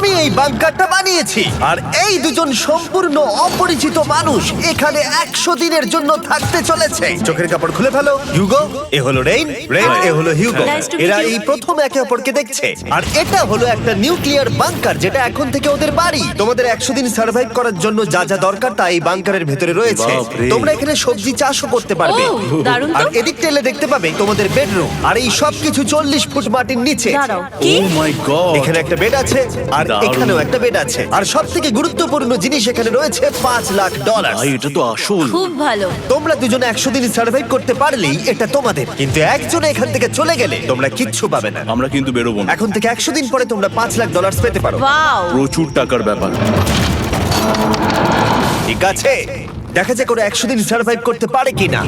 আমি এই বাংকারটা বানিয়েছি আর এই দুজন সম্পূর্ণ অপরিচিত মানুষ এখানে 100 দিনের জন্য থাকতে চলেছে। চোখের কাপড় খুলে ফেলো। হিউগো, এ হলো রেইন, এ হলো হিউগো। Nice to meet এরা you. এই প্রথম একে অপরকে দেখছে। আর এটা হলো একটা নিউক্লিয়ার বাংকার যেটা এখন থেকে ওদের বাড়ি। তোমাদের 100 দিন সার্ভাইভ করার জন্য যা যা দরকার তা এই বাংকারের ভেতরে রয়েছে। বাপরে। তোমরা এখানে সবজি চাষও করতে পারবে। ও, দারুণ তো। আর এদিক টেলে দেখতে পাবে তোমাদের বেডরুম। আর এই সবকিছু 40 ফুট মাটির নিচে। দাঁড়াও, কি? ও মাই গড, এখানে একটা বেড আছে আর দারুণ। এখানেও একটা বেড আছে। আর সবথেকে গুরুত্বপূর্ণ জিনিস এখানে রয়েছে $5,00,000। ভাই এটা তো আসল। খুব ভালো। তোমরা দুজনে 100 দিন সার্ভাইভ করতে পারলেই এটা তোমাদের, কিন্তু একজন এখান থেকে চলে গেলে তোমরা কিচ্ছু পাবে না। আমরা কিন্তু বেরোবো না, এখন থেকে 100 দিন পরে তোমরা $5,00,000 পেতে পারো। ওয়াও। প্রচুর টাকার ব্যাপার। ঠিক আছে, দেখা যাক ওরা 100 দিন সার্ভাইভ করতে পারে কিনা।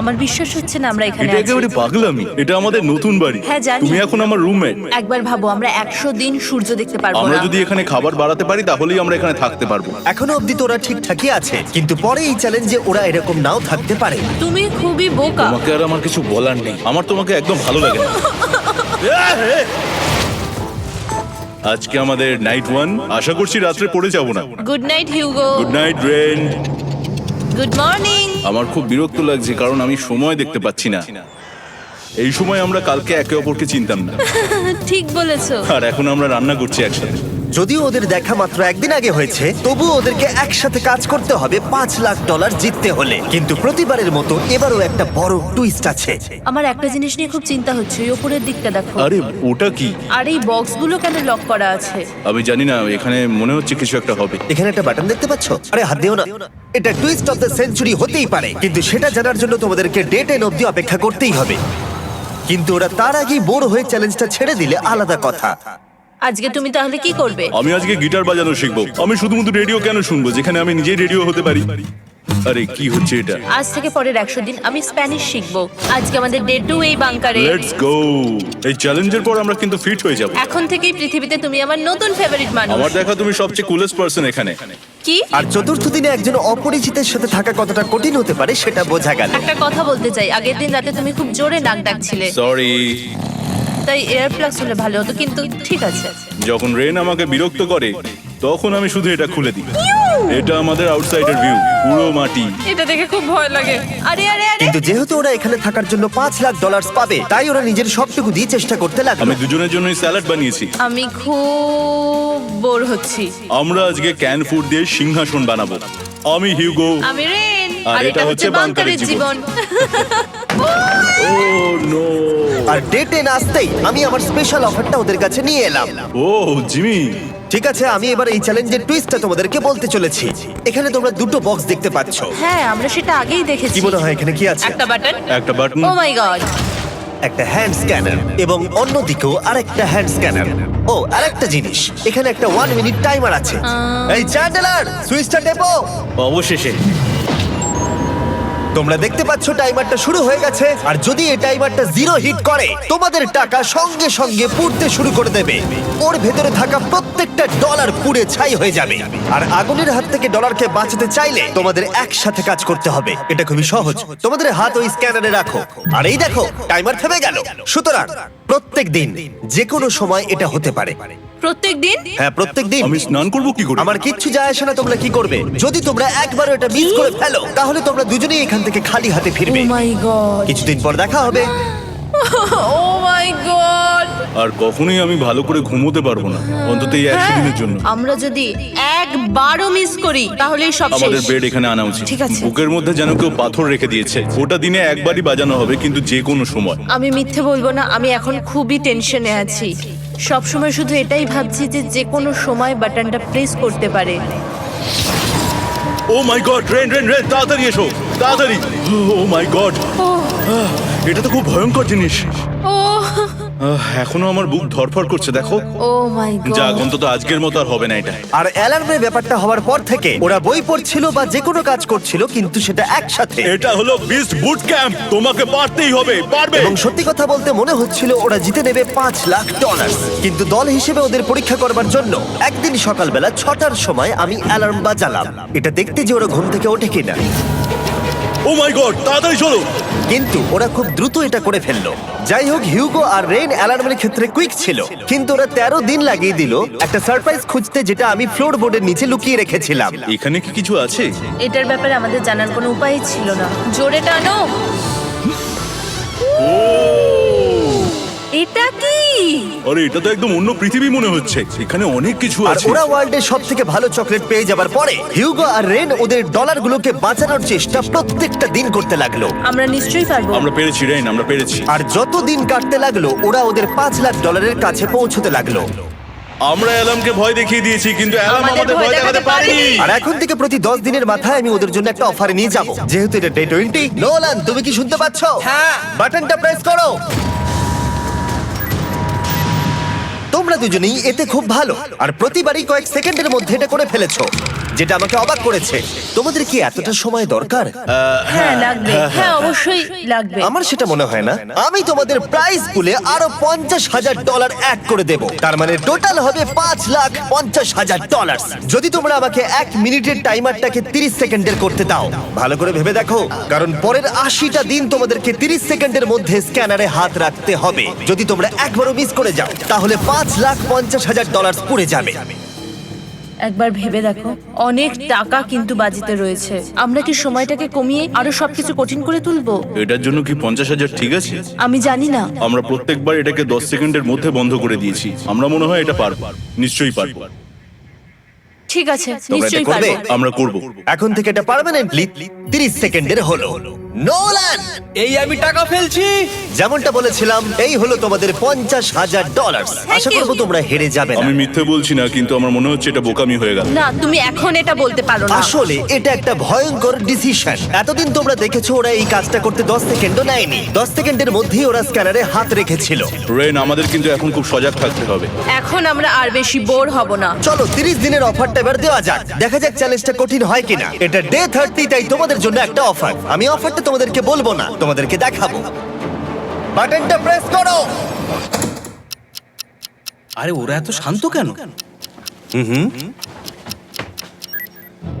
আমার বিশ্বাস হচ্ছে না আমরা এখানে এটা আছি। একেবারে পাগলামি। এটা আমাদের নতুন বাড়ি। হ্যাঁ, জানি। তুমি এখন আমার রুমমেট। একবার ভাবো আমরা 100 দিন সূর্য দেখতে পারবো আমরা না। যদি এখানে খাবার বাড়াতে পারি তাহলেই আমরা এখানে থাকতে পারবো। এখনো অব্দি তো ওরা ঠিকঠাকই আছে, কিন্তু পরে এই চ্যালেঞ্জে ওরা এরকম নাও থাকতে পারে। তুমি খুবই বোকা। তোমাকে আর আমার কিছু বলার নেই। আমার তোমাকে একদম ভালো লাগে না। আজকে আমাদের নাইট 1। আশা করছি রাত্রে পড়ে যাব না। Good night Hugo. Good night Ren. Good morning. আমার খুব বিরক্ত লাগছে কারণ আমি সময় দেখতে পাচ্ছি না। এই সময় আমরা কালকে একে অপরকে চিনতাম না, ঠিক বলেছো। আর এখন আমরা রান্না করছি একসাথে। যদিও ওদের দেখা মাত্র একদিন আগে হয়েছে, তবুও ওদেরকে একসাথে কাজ করতে হবে $5,00,000 জিততে হলে। কিন্তু প্রতিবারের মতো এবারও একটা বড় টুইস্ট আছে। আমার একটা জিনিস নিয়ে খুব চিন্তা হচ্ছে, ওই উপরের দিকটা দেখো। আরে ওটা কি? আর এই বক্সগুলো কেন লক করা আছে? আমি জানি না, এখানে মনে হচ্ছে কিছু একটা হবে। এখানে একটা বাটন দেখতে পাচ্ছ? আরে হাত দিও না। এটা টুইস্ট অফ দ্য সেঞ্চুরি হতেই পারে, কিন্তু সেটা জানার জন্য তোমাদেরকে ডে 10 অবধি অপেক্ষা করতেই হবে। কিন্তু ওরা তার আগেই বোর হয়ে চ্যালেঞ্জটা ছেড়ে দিলে আলাদা কথা। আজকে তুমি তাহলে কি করবে? আমি আজকে গিটার বাজানো শিখবো। আমি শুধুমাত্র রেডিও কেন শুনবো যেখানে আমি নিজেই রেডিও হতে পারি? আরে কি হচ্ছে এটা? আজ থেকে পরের 100 দিন আমি স্প্যানিশ শিখবো। আজকে আমাদের ডে 2 এই বাংকারে। Let's go. এই চ্যালেঞ্জের পর আমরা কিন্তু ফিট হয়ে যাব। এখন থেকেই পৃথিবীতে তুমি আমার নতুন ফেভারিট মানুষ। আমার দেখা তুমি সবচেয়ে কুলেস্ট পারসন এখানে। কি? আর চতুর্থ দিনে একজন অপরিচিতের সাথে থাকা কতটা কঠিন হতে পারে সেটা বোঝা গেল। একটা কথা বলতে চাই, আগের দিন রাতে তুমি খুব জোরে নাক ডাকছিলে, সরি। তাই এয়ার প্লাগস হলে ভালো হতো, কিন্তু ঠিক আছে। যখন রেন আমাকে বিরক্ত করে তখন আমি শুধু এটা খুলে দিই। এটা আমাদের আউটসাইডার ভিউ, পুরো মাটি। এটা দেখে খুব ভয় লাগে। আরে আরে আরে, কিন্তু যেহেতু ওরা এখানে থাকার জন্য $5,00,000 পাবে, তাই ওরা নিজের সবটুকু দিয়ে চেষ্টা করতে লাগলো। আমি দুজনের জন্যই স্যালাড বানিয়েছি। আমি খুব বোর হচ্ছি। আমরা আজকে ক্যান ফুড দিয়ে সিংহাসন বানাবো। আমি হিউগো। আমি রেন, আর আর এটা এটা হচ্ছে হচ্ছে বাংকারের জীবন। ও নো। আর ডে 10 আসতেই আমি আমার স্পেশাল অফারটা ওদের কাছে নিয়ে এলাম। ও জিমি। ঠিক আছে, আমি এবার এই চ্যালেঞ্জের টুইস্টটা তোমাদেরকে বলতে চলেছি। এখানে তোমরা দুটো বক্স দেখতে পাচ্ছ। হ্যাঁ, আমরা সেটা আগেই দেখেছি। কি মনে হয় এখানে কি আছে? একটা বাটন। একটা বাটন। O my god. একটা হ্যান্ড স্ক্যানার এবং অন্যদিকেও আরেকটা হ্যান্ড স্ক্যানার। ও, আরেকটা জিনিস, এখানে একটা 1 মিনিট টাইমার আছে। এই চ্যান্ডেলার, সুইচটা টেপো। অবশেষে। তোমরা দেখতে পাচ্ছ টাইমারটা শুরু হয়ে গেছে, আর যদি এই টাইমারটা 0 হিট করে তোমাদের টাকা সঙ্গে সঙ্গে পুড়তে শুরু করে দেবে। ওর ভেতরে থাকা প্রত্যেকটা ডলার পুড়ে ছাই হয়ে যাবে। আর আগুনের হাত থেকে ডলারকে বাঁচাতে চাইলে তোমাদের একসাথে কাজ করতে হবে। এটা খুবই সহজ। তোমাদের হাত ওই স্ক্যানারে রাখো, আর এই দেখো টাইমার থেমে গেল। সুতরাং প্রত্যেক দিন যে কোনো সময় এটা হতে পারে। প্রত্যেক দিন? হ্যাঁ, প্রত্যেক দিন। আমি স্নান করব কি করে? আমার কিচ্ছু যায় আসে না তোমরা কি করবে। যদি তোমরা একবারও এটা মিস করে ফেলো, তাহলে তোমরা দুজনেই এখান থেকে খালি হাতে ফিরবে। ও মাই গড। কিছুদিন পর দেখা হবে। ও মাই গড। আর কখনোই আমি ভালো করে ঘুমোতে পারবো না, অন্তত এই 100 দিনের জন্য। আমরা যদি একবারও মিস করি তাহলেই সব আমাদের শেষ। বেড এখানে আনা উচিত। ঠিক আছে। বুকের মধ্যে যেন কেউ পাথর রেখে দিয়েছে। ওটা দিনে একবারই বাজানো হবে, কিন্তু যে কোনো সময়। আমি মিথ্যে বলবো না, আমি এখন খুবই টেনশনে আছি। সব সময় শুধু এটাই ভাবছি যে যে কোনো সময় বাটনটা প্রেস করতে পারে। ও my god, rain rain rain, তাড়াতাড়ি এসো, তাড়াতাড়ি। ও মাই গড, এটা তো খুব ভয়ঙ্কর জিনিস। ও এখনো আমার বুক ধড়ফড় করছে, দেখো। ও মাই যাক, গড। অন্তত আজকের মতো আর হবে না এটা। আর অ্যালার্মের ব্যাপারটা হওয়ার পর থেকে ওরা বই পড়ছিল বা যে কোনো কাজ করছিল, কিন্তু সেটা একসাথে। এটা হলো বিস্ট বুট ক্যাম্প, তোমাকে পারতেই হবে, পারবে। এবং সত্যি কথা বলতে মনে হচ্ছিল ওরা জিতে নেবে $5,00,000। কিন্তু দল হিসেবে ওদের পরীক্ষা করবার জন্য একদিন সকালবেলা 6টার সময় আমি অ্যালার্ম বাজালাম, এটা দেখতে যে ওরা ঘুম থেকে ওঠে কিনা। ও মাই গড, তাড়াতাড়ি চলো। কিন্তু ওরা খুব দ্রুত এটা করে ফেললো। যাই হোক, হিউগো আর রেন অ্যালার্মের ক্ষেত্রে কুইক ছিল, কিন্তু ওরা 13 দিন লাগিয়ে দিল একটা সারপ্রাইজ খুঁজতে, যেটা আমি ফ্লোর বোর্ডের নিচে লুকিয়ে রেখেছিলাম। এখানে কি কিছু আছে? এটার ব্যাপারে আমাদের জানার কোনো উপায় ছিল না। জোরে টানো। এটা কি? আরে এটা তো একদম অন্য পৃথিবী মনে হচ্ছে। এখানে অনেক কিছু আর আছে। ওরা ওয়ার্ল্ডের সব থেকে ভালো চকলেট পেয়ে যাবার পরে হিউগো আর রেন ওদের ডলারগুলোকে বাঁচানোর চেষ্টা প্রত্যেকটা দিন করতে লাগলো। আমরা নিশ্চয়ই পারবো। আমরা পেরেছি রেন, আমরা পেরেছি। আর যত দিন কাটতে লাগলো, ওরা ওদের $5,00,000 কাছে পৌঁছতে লাগলো। আমরা অ্যালামকে ভয় দেখিয়ে দিয়েছি, কিন্তু অ্যালাম আমাদের আমাদের ভয় দেখাতে পারেনি। আর এখন থেকে প্রতি 10 দিনের মাথায় আমি ওদের জন্য একটা অফার নিয়ে যাব, যেহেতু এটা ডে 20। নোলান, তুমি কি শুনতে পাচ্ছ? হ্যাঁ, বাটনটা প্রেস করো। তোমরা দুজনেই এতে খুব ভালো, আর প্রতিবারই কয়েক সেকেন্ডের মধ্যে এটা করে ফেলেছো, যেটা আমাকে অবাক করেছে। তোমাদের কি এতটা সময় দরকার? হ্যাঁ লাগবে, হ্যাঁ অবশ্যই লাগবে। আমার সেটা মনে হয় না। আমি তোমাদের প্রাইস পুলে আরো $50,000 অ্যাড করে দেব, তার মানে টোটাল হবে $5,50,000। যদি তোমরা আমাকে 1 মিনিটের টাইমারটাকে 30 সেকেন্ডের করতে দাও। ভালো করে ভেবে দেখো, কারণ পরের 80টা দিন তোমাদেরকে 30 সেকেন্ডের মধ্যে স্ক্যানারে হাত রাখতে হবে। যদি তোমরা একবারও মিস করে যাও, তাহলে $5,50,000 পুড়ে যাবে। একবার ভেবে দেখো, অনেক টাকা কিন্তু বাজিতে রয়েছে। আমরা কি সময়টাকে কমিয়ে আরো সবকিছু কঠিন করে তুলবো? এটার জন্য কি 50,000 ঠিক আছে? আমি জানি না। আমরা প্রত্যেকবার এটাকে 10 সেকেন্ডের মধ্যে বন্ধ করে দিয়েছি। আমরা মনে হয় এটা পারবো, নিশ্চয়ই পারবো। ঠিক আছে, তোমরা এটা নিশ্চয়ই করবে? পারবো। আমরা করব। এখন থেকে এটা পার্মানেন্টলি 30 সেকেন্ডের হলো। নোলান, এই আমি টাকা ফেলছি। যেমনটা বলেছিলাম, এই হলো তোমাদের $50,000। আশা করবো তোমরা হেরে যাবে না। আমি মিথ্যে বলছি না, কিন্তু আমার মনে হচ্ছে এটা বোকামি হয়ে গেল। না, তুমি এখন এটা বলতে পারো না। আসলে এটা একটা ভয়ঙ্কর ডিসিশন। এতদিন তোমরা দেখেছো ওরা এই কাজটা করতে 10 সেকেন্ডও নেয়নি। 10 সেকেন্ডের মধ্যেই ওরা স্ক্যানারে হাত রেখেছিল। রেন, আমাদের কিন্তু এখন খুব সজাগ থাকতে হবে। এখন আমরা আর বেশি বোর হব না। চলো 30 দিনের অফারটা এবার দেওয়া যাক, দেখা যাক চ্যালেঞ্জটা কঠিন হয় কিনা। এটা ডে 30, তাই তোমাদের জন্য একটা অফার। আমি অফারটা তোমাদেরকে বলবো না, তোমাদেরকে দেখাবো। বাটনটা প্রেস করো। আরে ওরা এত শান্ত কেন?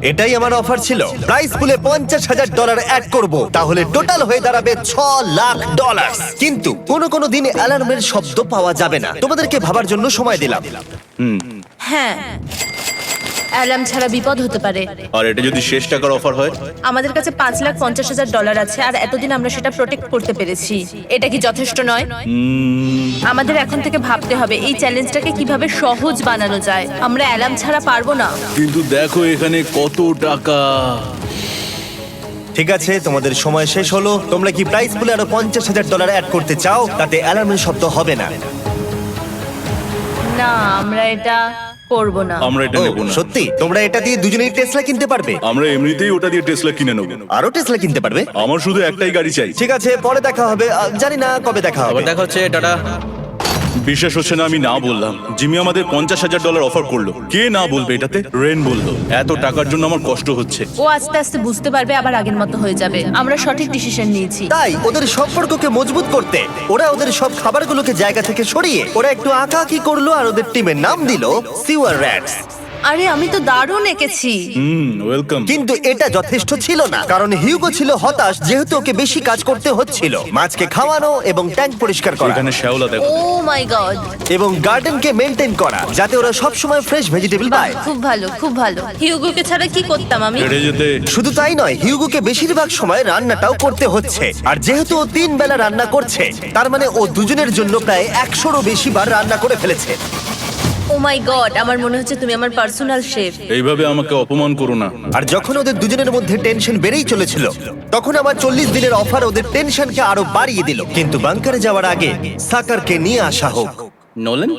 এটাই আমার অফার ছিল। প্রাইস পুলে $50,000 অ্যাড করব, তাহলে টোটাল হয়ে দাঁড়াবে $6,00,000। কিন্তু কোনো দিন অ্যালার্মের শব্দ পাওয়া যাবে না। তোমাদেরকে ভাবার জন্য সময় দিলাম। হ্যাঁ, অ্যালার্ম ছাড়া বিপদ হতে পারে। আর এটা যদি শেষ টাকার অফার হয়? আমাদের কাছে $5,50,000 আছে, আর এতদিন আমরা সেটা প্রোটেক্ট করতে পেরেছি। এটা কি যথেষ্ট নয়? আমাদের এখন থেকে ভাবতে হবে এই চ্যালেঞ্জটাকে কিভাবে সহজ বানানো যায়। আমরা অ্যালার্ম ছাড়া পারবো না। কিন্তু দেখো এখানে কত টাকা। ঠিক আছে, তোমাদের সময় শেষ হলো। তোমরা কি প্রাইস পুলে আরো $50,000 অ্যাড করতে চাও? তাতে অ্যালার্মের শব্দ হবে না। না, আমরা এটা করব না। আমরা এটা ও, নেব না। সত্যি? তোমরা এটা দিয়ে দুজনেই টেসলা কিনতে পারবে? আমরা এমনিতেই ওটা দিয়ে টেসলা কিনে নেব। আরো টেসলা কিনতে পারবে? আমার শুধু একটাই গাড়ি চাই। ঠিক আছে, পরে দেখা হবে। জানি না কবে দেখা হবে। আবার দেখা হচ্ছে, টাটা। বিশ্বাস হচ্ছে না আমি না বললাম। জিমি আমাদের $50,000 অফার করলো। কে না বলবে এটাতে? রেন বললো। এত টাকার জন্য আমার কষ্ট হচ্ছে। ও আস্তে আস্তে বুঝতে পারবে, আবার আগের মতো হয়ে যাবে। আমরা সঠিক ডিসিশন নিয়েছি। তাই ওদের সম্পর্ককে মজবুত করতে ওরা ওদের সব খাবারগুলোকে জায়গা থেকে সরিয়ে ওরা একটু আঁকাআঁকি করলো, আর ওদের টিমের নাম দিল সিওয়ার র্যাটস। আরে আমি তো দারুণ এঁকেছি। ওয়েলকাম। কিন্তু এটা যথেষ্ট ছিল না, কারণ হিউগো ছিল হতাশ, যেহেতু ওকে বেশি কাজ করতে হচ্ছিল। মাছকে খাওয়ানো এবং ট্যাঙ্ক পরিষ্কার করা এখানে শ্যাওলা দেখো। ও মাই গড, এবং গার্ডেনকে মেনটেন করা, যাতে ওরা সব সময় ফ্রেশ ভেজিটেবল পায়। খুব ভালো, খুব ভালো। হিউগোকে ছাড়া কি করতাম আমি? হেরে যেতে। শুধু তাই নয়, হিউগোকে বেশিরভাগ সময় রান্নাটাও করতে হচ্ছে। আর যেহেতু ও 3 বেলা রান্না করছে, তার মানে ও দুজনের জন্য প্রায় 100রও বেশি বার রান্না করে ফেলেছে। ও মাই গড, আমার মনে হচ্ছে তুমি আমার পার্সোনাল শেফ। এইভাবে আমাকে অপমান করো না। আর যখন ওদের দুজনের মধ্যে টেনশন বেড়েই চলেছিল, তখন আমার 40 দিনের অফার ওদের টেনশনকে আরো বাড়িয়ে দিল। কিন্তু বাংকারে যাওয়ার আগে সাকারকে নিয়ে আসা হোক। নোলেন?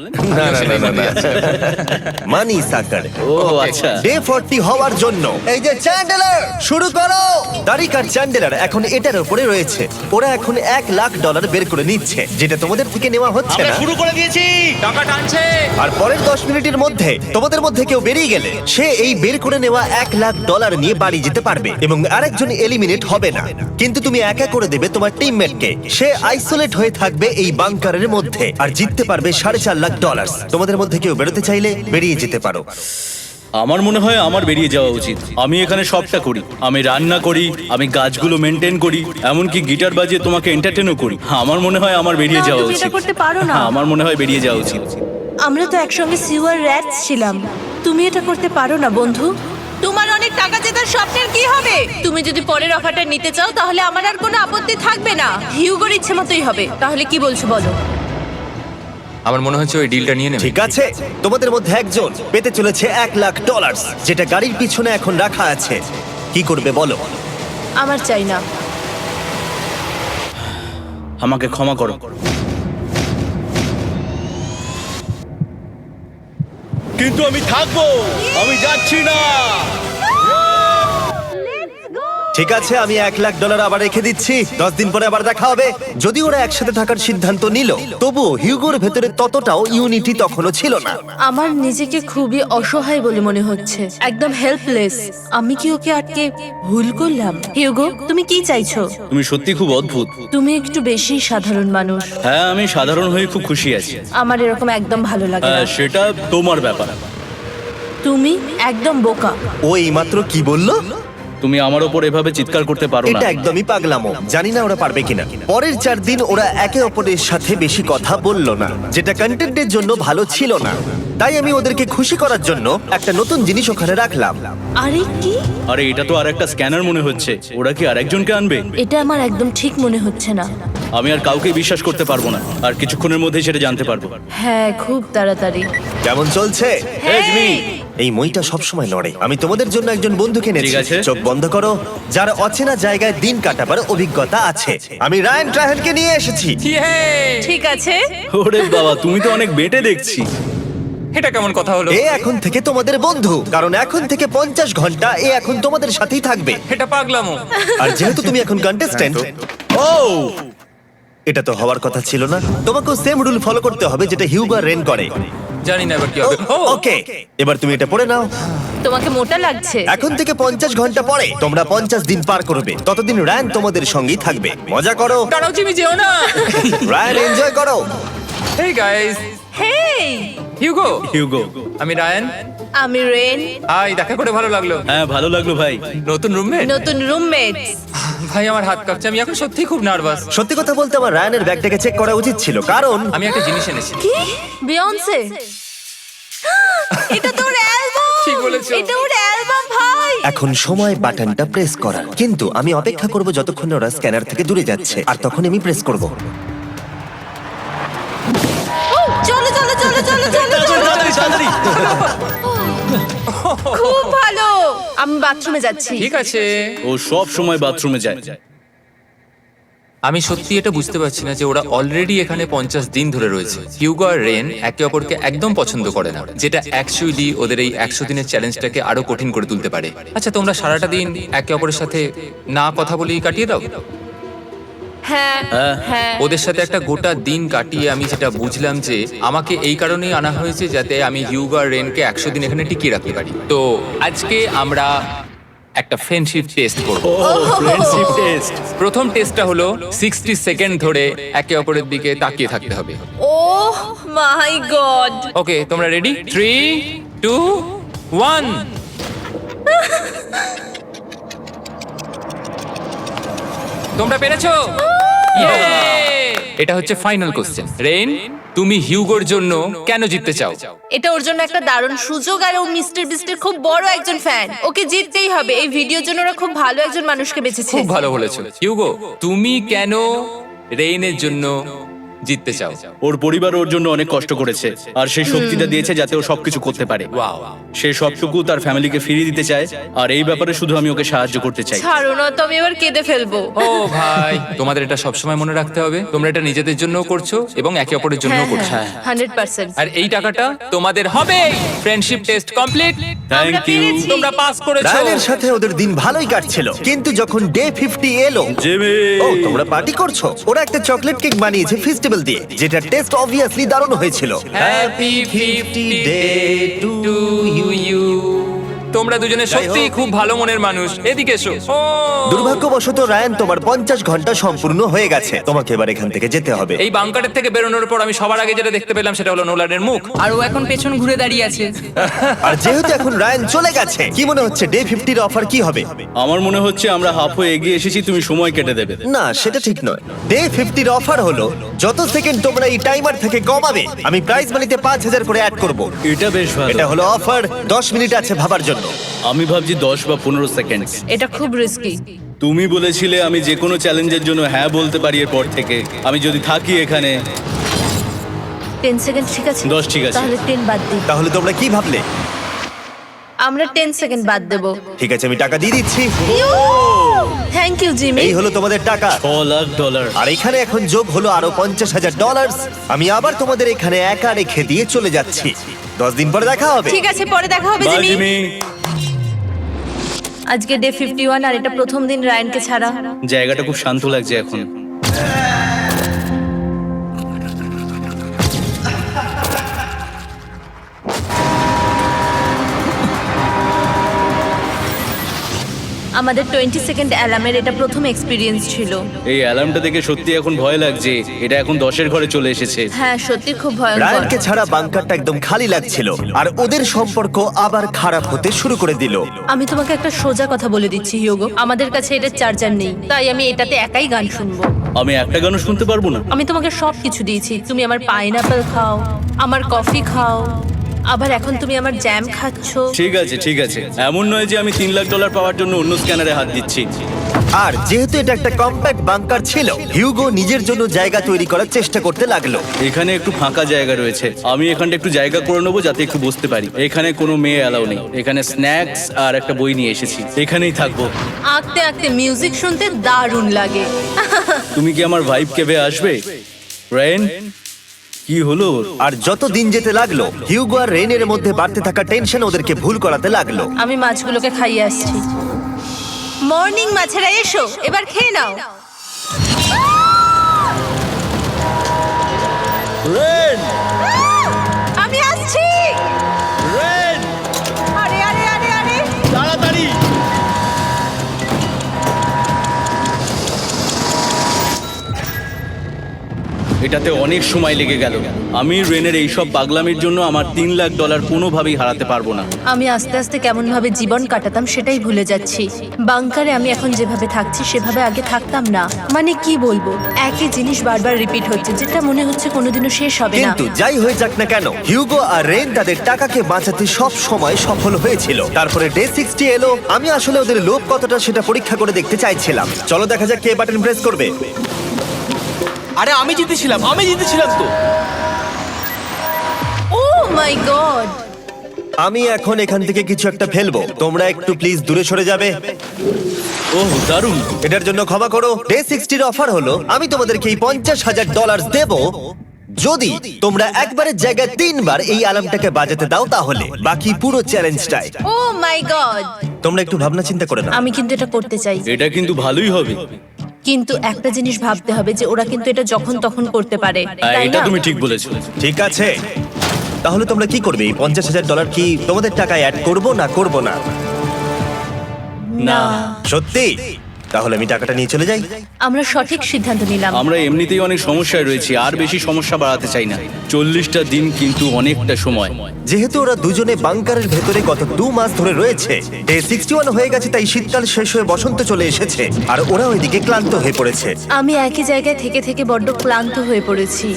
মানি সাকার। ও আচ্ছা। ডে 40 হওয়ার জন্য এই যে চ্যান্ডেলার শুরু করো। তারিক আর চ্যান্ডেলার এখন এটার উপরে রয়েছে। ওরা এখন $1,00,000 বের করে নিচ্ছে, যেটা তোমাদের থেকে নেওয়া হচ্ছে আমরা না। শুরু করে দিয়েছি, টাকা টানছে। আর পরের 10 মিনিটের মধ্যে তোমাদের মধ্যে কেউ বেরিয়ে গেলে সে এই বের করে নেওয়া $1,00,000 নিয়ে বাড়ি যেতে পারবে, এবং আরেকজন এলিমিনেট হবে না। কিন্তু তুমি একা করে দেবে তোমার টিমমেটকে। সে আইসোলেট হয়ে থাকবে এই বাংকারের মধ্যে, আর জিততে পারবে $4,50,000। তোমাদের মধ্যে কেউ বেরোতে চাইলে বেরিয়ে যেতে পারো। আমার মনে হয় আমার বেরিয়ে যাওয়া উচিত। আমি এখানে সবটা করি, আমি রান্না করি, আমি গাছগুলো মেনটেন করি, এমনকি গিটার বাজিয়ে তোমাকে এন্টারটেনও করি। আমার মনে হয় আমার বেরিয়ে না, যাওয়া তুমি এটা উচিত। করতে পারো না। আমার মনে হয় বেরিয়ে যাওয়া উচিত। আমরা তো একসঙ্গে সিওয়ার র্যাটস ছিলাম। তুমি এটা করতে পারো না বন্ধু। তোমার অনেক টাকা জেতার স্বপ্নের কি হবে? তুমি যদি পরের অফারটা নিতে চাও তাহলে আমার আর কোনো আপত্তি থাকবে না। হিউগোর ইচ্ছে মতোই হবে। তাহলে কি বলছো বলো? আমার মনে হচ্ছে ওই ডিলটা নিয়ে নেবে। ঠিক আছে, তোমাদের মধ্যে একজন পেতে চলেছে $1,00,000, যেটা গাড়ির পিছনে এখন রাখা আছে। কি করবে বলো? আমার চাই না। আমাকে ক্ষমা করো। কিন্তু আমি থাকবো, আমি যাচ্ছি না। ঠিক আছে, আমি $1,00,000 আবার রেখে দিচ্ছি। 10 দিন পরে আবার দেখা হবে। যদি ওরা একসাথে থাকার সিদ্ধান্ত নিল, তবুও হিউগোর ভেতরে ততটাও ইউনিটি তখনও ছিল না। আমার নিজেকে খুবই অসহায় বলে মনে হচ্ছে, একদম হেল্পলেস। আমি কি ওকে আটকে ভুল করলাম? হিউগো, তুমি কি চাইছো? তুমি সত্যি খুব অদ্ভুত। তুমি একটু বেশি সাধারণ মানুষ। হ্যাঁ, আমি সাধারণ হয়ে খুব খুশি আছি। আমার এরকম একদম ভালো লাগে না। হ্যাঁ, সেটা তোমার ব্যাপার। তুমি একদম বোকা। ও এইমাত্র কি বললো? তুমি আমার ওপর এভাবে চিৎকার করতে পারো না। এটা একদমই পাগলামো। জানি না ওরা পারবে কিনা। পরের 4 দিন ওরা একে অপরের সাথে বেশি কথা বললো না, যেটা কন্টেন্টের জন্য ভালো ছিল না। তাই আমি ওদেরকে খুশি করার জন্য একটা নতুন জিনিস ওখানে রাখলাম। আরে কি? আরে এটা তো আর একটা স্ক্যানার মনে হচ্ছে। ওরা কি আরেকজনকে আনবে? এটা আমার একদম ঠিক মনে হচ্ছে না। আমি আর কাউকে বিশ্বাস করতে পারবো না। আর কিছুক্ষণের মধ্যেই সেটা জানতে পারবো। হ্যাঁ, খুব তাড়াতাড়ি। কেমন চলছে? এই জিমি, এই মইটা সবসময় লড়ে। আমি তোমাদের জন্য একজন বন্ধুকে এনেছি। ঠিক আছে। চোখ বন্ধ করো, যার অচেনা জায়গায় দিন কাটাবার অভিজ্ঞতা আছে। আমি রায়ান ট্রাহেলকে নিয়ে এসেছি। ঠিক আছে। ওরে বাবা, তুমি তো অনেক বেটে দেখছি। এটা কেমন কথা হলো? এ এখন থেকে তোমাদের বন্ধু, কারণ এখন থেকে 50 ঘন্টা এ এখন তোমাদের সাথেই থাকবে। এটা পাগলামো। আর যেহেতু তুমি এখন কন্টেস্ট্যান্ট, ও এটা তো হওয়ার কথা ছিল না। তোমাকেও সেম রুল ফলো করতে হবে যেটা হিউগো আর রেন করে। জানি না এবার কি হবে। ও ওকে, এবার তুমি এটা পড়ে নাও। তোমাকে মোটা লাগছে। এখন থেকে 50 ঘন্টা পরে তোমরা 50 দিন পার করবে। ততদিন রায়ান তোমাদের সঙ্গেই থাকবে। মজা করো, দাঁড়াও জিমি, যেও না। রায়ান এনজয় করো। হেই গাইস, হেই, হিউগো। হিউগো। আমি রায়ান। আমি রেন। হাই, দেখা করে ভালো লাগলো। হ্যাঁ, ভালো লাগলো ভাই। নতুন রুমমেট। নতুন রুমমেটস। ভাই আমার হাত কাঁপছে, আমি এখন সত্যি খুব নার্ভাস। সত্যি কথা বলতে আমার রায়ানের ব্যাগটাকে চেক করা উচিত ছিল, কারণ আমি একটা জিনিস এনেছি। কি? বিয়ন্সে? এটা তোর অ্যালবাম। ঠিক বলেছো। এটা ওর অ্যালবাম ভাই। এখন সময় বাটনটা প্রেস করার। কিন্তু আমি অপেক্ষা করব যতক্ষণ না ওরা স্ক্যানার থেকে দূরে যাচ্ছে, আর তখন আমি প্রেস করব। চলো চলো চলো চলো চলো চলো। তাড়াতাড়ি। খুব ভালো। আমি বাথরুমে যাচ্ছি। ঠিক আছে। ও সব সময় বাথরুমে যায়। আমি সত্যি এটা বুঝতে পারছি না যে ওরা অলরেডি এখানে 50 দিন ধরে রয়েছে। হিউগো আর রেন একে অপরকে একদম পছন্দ করে না, যেটা অ্যাকচুয়ালি ওদের এই 100 দিনের চ্যালেঞ্জটাকে আরো কঠিন করে তুলতে পারে। আচ্ছা, তোমরা সারাটা দিন একে অপরের সাথে না কথা বলেই কাটিয়ে দাও? হ্যাঁ হ্যাঁ। ওদের সাথে একটা গোটা দিন কাটিয়ে আমি যেটা বুঝলাম যে আমাকে এই কারণেই আনা হয়েছে যাতে আমি হিউগো আর রেনকে 100 দিন এখানে টিকিয়ে রাখতে পারি। তো আজকে আমরা একটা ফ্রেন্ডশিপ টেস্ট করব। Friendship test. প্রথম টেস্টটা হলো 60 সেকেন্ড ধরে একে অপরের দিকে তাকিয়ে থাকতে হবে। ওহ মাই গড। ওকে, তোমরা রেডি? 3, 2, 1। তোমরা পেরেছো? এটা হচ্ছে ফাইনাল কোশ্চেন। রেন, তুমি হিউগোর জন্য কেন জিততে চাও? এটা ওর জন্য একটা দারুণ সুযোগ, আর ও মিস্টার বিস্টের খুব বড় একজন ফ্যান। ওকে জিততেই হবে। এই ভিডিওর জন্য ওরা খুব ভালো একজন মানুষকে বেছেছে। খুব ভালো বলেছো। হিউগো, তুমি কেন রেইনের জন্য জিততে চাও? ওর পরিবার ওর জন্য অনেক কষ্ট করেছে, আর সেই শক্তিটা দিয়েছে যাতে ও সবকিছু করতে পারে। ওয়াও। সে সবটুকু তার ফ্যামিলিকে ফিরিয়ে দিতে চায়, আর এই ব্যাপারে শুধু আমি ওকে সাহায্য করতে চাই। ছাড়ো না তো, আমি এবার কেঁদে ফেলবো। ও ভাই, তোমাদের এটা সবসময় মনে রাখতে হবে। তোমরা এটা নিজেদের জন্যও করছো এবং একে অপরের জন্যও হ্যাঁ করছো। হ্যাঁ 100%। আর এই টাকাটা তোমাদের হবে। Friendship test complete. Thank you. তোমরা পাস করেছো। রায়ানের সাথে ওদের দিন ভালোই কাটছিল, কিন্তু যখন ডে 50 এলো, জিমি। ও তোমরা পার্টি করছো। ওরা একটা চকলেট কেক বানিয়েছে ফেস্টিভ্যাল দিয়ে, যেটা টেস্ট অবভিয়াসলি দারুণ হয়েছিল। Happy 50 day to you. তোমরা দুজনে সত্যিই খুব ভালো মনের মানুষ, এদিকে এসো। ও দুর্ভাগ্যবশত রায়ান, তোমার 50 ঘন্টা সম্পূর্ণ হয়ে গেছে। তোমাকে এবার এখান থেকে যেতে হবে। এই বাংকারের থেকে বেরোনোর পর আমি সবার আগে যেটা দেখতে পেলাম সেটা হলো নোলানের মুখ। আর ও এখন পেছন ঘুরে দাঁড়িয়ে আছে। আর যেহেতু এখন রায়ান চলে গেছে, কি মনে হচ্ছে ডে 50 অফার কি হবে? আমার মনে হচ্ছে আমরা হাফ হয়ে এগিয়ে এসেছি, তুমি সময় কেটে দেবে। না, সেটা ঠিক নয়। ডে 50 অফার হলো যত সেকেন্ড তোমরা এই টাইমার থেকে কমাবে, আমি প্রাইজ মানিতে 5000 করে অ্যাড করব। এটা বেশ ভালো। এটা হলো অফার। 10 মিনিট আছে ভাবার জন্য। আমি ভাবছি 10 বা 15 সেকেন্ড। এটা খুব রিস্কি। তুমি বলেছিলে আমি যে কোনো চ্যালেঞ্জের জন্য হ্যাঁ বলতে পারি এরপর থেকে। আমি যদি থাকি এখানে 10 সেকেন্ড ঠিক আছে? 10 ঠিক আছে। তাহলে 10 বাদ দিই। তাহলে তোমরা কি ভাবলে? আমরা 10 সেকেন্ড বাদ দেব। ঠিক আছে, আমি টাকা দিয়ে দিচ্ছি। Thank you Jimmy. এই হলো তোমাদের টাকা। $6,00,000। আর এখানে এখন যোগ হলো আরো $50,000। আমি আবার তোমাদের এখানে একা রেখে দিয়ে চলে যাচ্ছি। 10 দিন পরে দেখা হবে। ঠিক আছে, পরে দেখা হবে বাই জিমি। জিমি। আজকে ডে 51 আর এটা প্রথম দিন রায়ানকে ছাড়া। জায়গাটা খুব শান্ত লাগছে এখন। আমাদের 20 সেকেন্ড অ্যালার্মের এটা প্রথম এক্সপিরিয়েন্স ছিল। এই অ্যালার্মটা দেখে সত্যি এখন ভয় লাগছে। এটা এখন 10-এর ঘরে চলে এসেছে। হ্যাঁ, সত্যি খুব ভয়ঙ্কর। রায়ানকে ছাড়া বাংকারটা একদম খালি লাগছিল, আর ওদের সম্পর্ক আবার খারাপ হতে শুরু করে দিল। আমি তোমাকে একটা সোজা কথা বলে দিচ্ছি হিউগো, আমাদের কাছে এটা চার্জার নেই, তাই আমি এটাতে একাই গান শুনবো। আমি একটা গানও শুনতে পারবো না। আমি তোমাকে সব কিছু দিয়েছি, তুমি আমার পাইনাপেল খাও, আমার কফি খাও, আবার এখন তুমি আমার জ্যাম খাচ্ছো। ঠিক আছে ঠিক আছে, এমন নয় যে আমি $3,00,000 পাওয়ার জন্য অন্য স্ক্যানারে হাত দিচ্ছি। আর যেহেতু এটা একটা কম্প্যাক্ট বাংকার ছিল, হিউগো নিজের জন্য জায়গা তৈরি করার চেষ্টা করতে লাগলো। এখানে একটু ফাঁকা জায়গা রয়েছে, আমি এখানটা একটু জায়গা করে নেবো যাতে একটু বসতে পারি। এখানে কোনো মেয়ে অ্যালাউ নেই। এখানে স্ন্যাক্স আর একটা বই নিয়ে এসেছি, এখানেই থাকবো। আঁকতে আঁকতে মিউজিক শুনতে দারুণ লাগে। তুমি কি আমার ভাইব কেবে আসবে? রেন, কি হলো? আর যত দিন যেতে লাগলো, হিউগো আর রেনের মধ্যে বাড়তে থাকা টেনশন ওদেরকে ভুল করাতে লাগলো। আমি মাছগুলোকে খাইয়ে আসছি। মর্নিং মাছেরা, এসো এবার খেয়ে নাও। রেন, আমি আসছি। রেন, আরে আরে আরে আরে, তাড়াতাড়ি। এটাতে অনেক সময় লেগে গেল। আমি রেনের এইসব পাগলামির জন্য আমার $3,00,000 কোনোভাবেই হারাতে পারবো না। আমি আস্তে আস্তে কেমন ভাবে জীবন কাটাতাম সেটাই ভুলে যাচ্ছি। বাংকারে আমি এখন যেভাবে থাকছি সেভাবে আগে থাকতাম না। মানে কি বলবো, একই জিনিস বারবার রিপিট হচ্ছে, যেটা মনে হচ্ছে কোনোদিনও শেষ হবে না। কিন্তু যাই হয়ে যাক না কেন, হিউগো আর রেন তাদের টাকাকে বাঁচাতে সব সময় সফল হয়েছিল। তারপরে ডে 60 এলো। আমি আসলে ওদের লোভ কতটা সেটা পরীক্ষা করে দেখতে চাইছিলাম। চলো দেখা যাক কে বাটন প্রেস করবে। আরে আমি জিতেছিলাম তো। ও মাই গড! আমি এখন এখান থেকে কিছু একটা ফেলবো। তোমরা একটু প্লিজ দূরে সরে যাবে। ওহ দারুণ। এটার জন্য ক্ষমা করো। ডে 60 অফার হলো আমি তোমাদেরকে এই $50,000 দেব যদি তোমরা একবারের জায়গায় 3 বার এই অ্যালার্মটাকে বাজাতে দাও, তাহলে বাকি পুরো চ্যালেঞ্জটাই। ও মাই গড! তোমরা একটু ভাবনা চিন্তা করে নাও। আমি কিন্তু এটা করতে চাই, এটা কিন্তু ভালোই হবে। কিন্তু একটা জিনিস ভাবতে হবে যে ওরা কিন্তু এটা যখন তখন করতে পারে, তাই এটা না? তুমি ঠিক বলেছো। ঠিক আছে, তাহলে তোমরা কি করবে? এই $50,000 কি তোমাদের টাকায় অ্যাড করবো না করবো না? না, সত্যি? তাহলে আমি টাকাটা নিয়ে চলে যাই। আমরা সঠিক সিদ্ধান্ত নিলাম। আমরা এমনিতেই অনেক সমস্যায় রয়েছি, আর বেশি সমস্যা বাড়াতে চাই না। 40টা দিন কিন্তু অনেকটা সময়। যেহেতু ওরা দুজনে বাংকারের ভেতরে গত 2 মাস ধরে রয়েছে, ডে 61 হয়ে গেছে, তাই শীতকাল শেষ হয়ে বসন্ত চলে এসেছে, আর ওরা ওইদিকে ক্লান্ত হয়ে পড়েছে। আমি একই জায়গায় থেকে থেকে বড্ড ক্লান্ত হয়ে পড়েছি।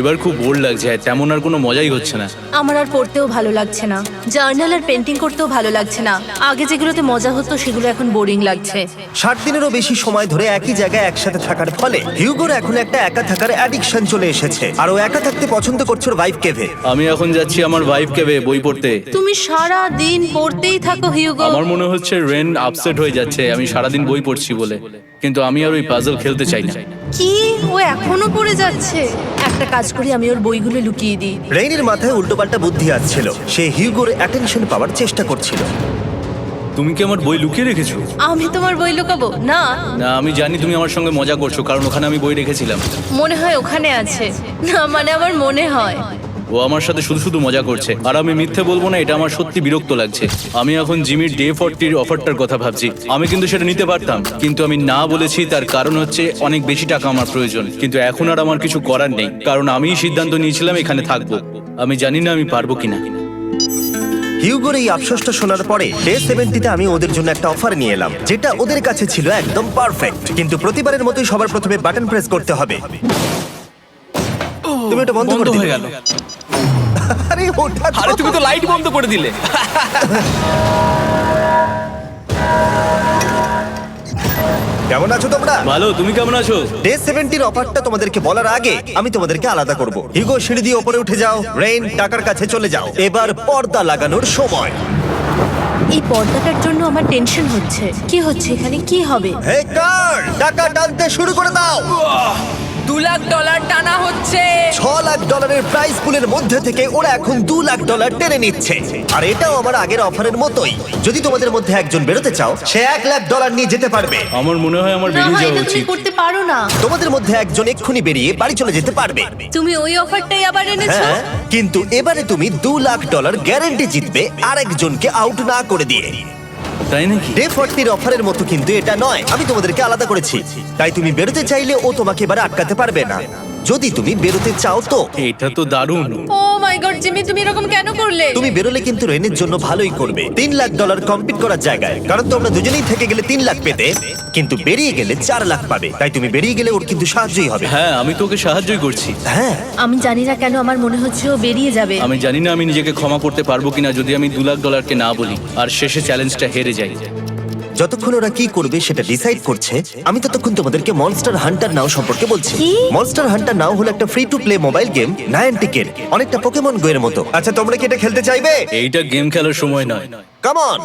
এবার খুব বোর লাগছে, তেমন আর কোনো মজাই হচ্ছে না। আমার আর পড়তেও ভালো লাগছে না, জার্নাল আর পেন্টিং করতেও ভালো লাগছে না। আগে যেগুলোতে মজা হতো সেগুলো এখন বোরিং লাগছে। 60 দিনেরও বেশি সময় ধরে একই জায়গায় একসাথে থাকার ফলে হিউগোর এখন একটা একা থাকার অ্যাডিকশন চলে এসেছে, আর ও একা থাকতে পছন্দ করছে ওর ভাইফ কেভে। আমি এখন যাচ্ছি আমার ভাইব কেবে বই পড়তে। তুমি সারা দিন পড়তেই থাকো হিউগো। আমার মনে হচ্ছে রেন আপসেট হয়ে যাচ্ছে আমি সারাদিন বই পড়ছি বলে, কিন্তু আমি আর ওই পাজল খেলতে চাই না। কি, ও এখনো পড়ে যাচ্ছে? একটা কাজ করি, আমি ওর বইগুলো লুকিয়ে দিই। রেইনের মাথায় উল্টোপাল্টা বুদ্ধি আসছিল। সে হিউগোর অ্যাটেনশন পাওয়ার চেষ্টা করছিল। তুমি কি আমার বই লুকিয়ে রেখেছো? আমি তোমার বই লুকাবো না। না, আমি জানি তুমি আমার সঙ্গে মজা করছো, কারণ ওখানে আমি বই রেখেছিলাম। মনে হয় ওখানে আছে। না মানে আমার মনে হয়। ও আমার সাথে শুধু শুধু মজা করছে, আর আমি মিথ্যে বলবো না, এটা আমার সত্যি বিরক্ত লাগছে। আমি এখন জিমির ডে 40 অফারটার কথা ভাবছি। আমি কিন্তু সেটা নিতে পারতাম, কিন্তু আমি না বলেছি, তার কারণ হচ্ছে অনেক বেশি টাকা আমার প্রয়োজন। কিন্তু এখন আর আমার কিছু করার নেই, কারণ আমিই সিদ্ধান্ত নিয়েছিলাম এখানে থাকবো। আমি জানি না আমি পারবো কিনা। হিউগোর এই আফসোসটা শোনার পরে ডে 70-তে আমি ওদের জন্য একটা অফার নিয়ে এলাম, যেটা ওদের কাছে ছিল একদম পারফেক্ট। কিন্তু প্রতিবারের মতোই সবার প্রথমে বাটন প্রেস করতে হবে। তুমি এটা বন্ধ করে বন্ধ দিলে। হয়ে গেল। আরে ওটা আরে তুমি তো লাইট বন্ধ করে দিলে। কেমন আছো তোমরা? ভালো, তুমি কেমন আছো? ডে 70-র অফারটা তোমাদেরকে বলার আগে আমি তোমাদেরকে আলাদা করব। হিউগো, সিঁড়ি দিয়ে ওপরে উঠে যাও। রেইন, টাকার কাছে চলে যাও। এবার পর্দা লাগানোর সময়। এই পর্দাটার জন্য আমার টেনশন হচ্ছে। কি হচ্ছে এখানে, কি হবে? হে কার, টাকা টানতে শুরু করে দাও। $2 লাখ টানা হচ্ছে। $6 লাখ প্রাইস পুলের মধ্যে থেকে ওরা এখন $2 লাখ টেনে নিচ্ছে। আর এটাও আমার আগের অফারের মতোই। যদি তোমাদের মধ্যে একজন বেরোতে চাও, সে $1 লাখ নিয়ে যেতে পারবে। আমার মনে হয় আমার না, বেরিয়ে যাওয়া এটা তুমি উচিত। করতে পারো না। তোমাদের মধ্যে একজন এক্ষুনি বেরিয়ে বাড়ি চলে যেতে পারবে। তুমি ওই অফারটাই আবার এনেছো। হ্যাঁ, কিন্তু এবারে তুমি $2 লাখ গ্যারান্টি জিতবে আরেকজনকে আউট না করে দিয়ে। তাই নাকি? ডে 40-র অফারের মতো কিন্তু এটা নয়। আমি তোমাদেরকে আলাদা করেছি, তাই তুমি বেরোতে চাইলে ও তোমাকে এবারে আটকাতে পারবে না। যদি তুমি বেরোতে চাও তো। এটা তো দারুণ। ও মাই গড জিমি, তুমি এরকম কেন করলে? তুমি বেরোলে কিন্তু রেনের জন্য ভালোই করবে। $3 লাখ কম্পিট করার জায়গায়, কারণ তোমরা দুজনেই থেকে গেলে 3 লাখ পেতে, কিন্তু বেরিয়ে গেলে 4 লাখ পাবে। তাই তুমি বেরিয়ে গেলে ওর কিন্তু সাহায্যই হবে। হ্যাঁ, আমি তোকে সাহায্যই করছি। হ্যাঁ, আমি জানি না কেন আমার মনে হচ্ছে ও বেরিয়ে যাবে। আমি জানি না আমি নিজেকে ক্ষমা করতে পারবো কিনা যদি আমি $2 লাখ না বলি আর শেষে চ্যালেঞ্জটা হেরে যাই। যতক্ষণ ওরা কি করবে সেটা ডিসাইড করছে, আমি ততক্ষণ তোমাদেরকে মনস্টার হান্টার নাও সম্পর্কে বলছি। কি? মনস্টার হান্টার নাও হলো একটা free to play mobile game, নায়ান্টিকের, অনেকটা পোকেমন গো এর মতো। আচ্ছা, তোমরা কি এটা খেলতে চাইবে? এইটা গেম খেলার সময় নয়। Come on.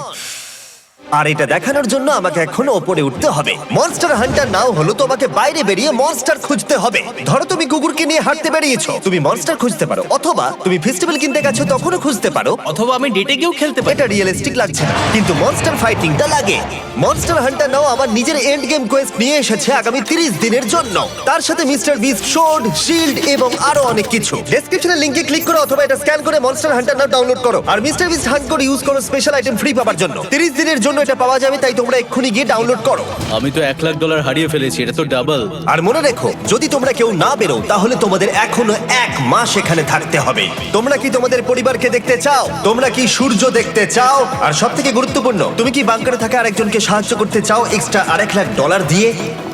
আর এটা দেখানোর জন্য আমাকে এখন ওপরে উঠতে হবে। মনস্টার হান্টার নাও হলো তোমাকে বাইরে বেরিয়ে মনস্টার খুঁজতে হবে। ধরো তুমি কুকুরকে নিয়ে হাঁটতে বেরিয়েছো, তুমি মনস্টার খুঁজতে পারো, অথবা তুমি ফেস্টিভ্যাল কিনতে গেছো তখনও খুঁজতে পারো। অথবা আমি ডেটে গিয়েও খেলতে পারি। এটা রিয়েলিস্টিক লাগছে না, কিন্তু মনস্টার ফাইটিংটা লাগে। মনস্টার হান্টার নাও আমার নিজের এন্ড গেম কোয়েস্ট নিয়ে এসেছে আগামী 30 দিনের জন্য। তার সাথে মিস্টার বিস্ট সোর্ড, শিল্ড এবং আরো অনেক কিছু। ডেসক্রিপশনের লিংকে ক্লিক করো অথবা এটা স্ক্যান করে মনস্টার হান্টার নাও ডাউনলোড করো। আর মিস্টার বিস্ট হান্ট করে ইউজ করো স্পেশাল আইটেম ফ্রি পাওয়ার জন্য। 30 দিনের জন্য এটা পাওয়া যাবে, তাই তোমরা এক্ষুনি গিয়ে ডাউনলোড করো। আমি তো $1 লাখ হারিয়ে ফেলেছি, এটা তো ডাবল। আর মনে রেখো, যদি তোমরা কেউ না বেরো তাহলে তোমাদের এখনো 1 মাস এখানে থাকতে হবে। তোমরা কি তোমাদের পরিবারকে দেখতে চাও? তোমরা কি সূর্য দেখতে চাও? আর সবথেকে গুরুত্বপূর্ণ, তুমি কি বাংকারে থাকা আরেকজনকে সাহায্য করতে চাও এক্সট্রা $1 লাখ দিয়ে?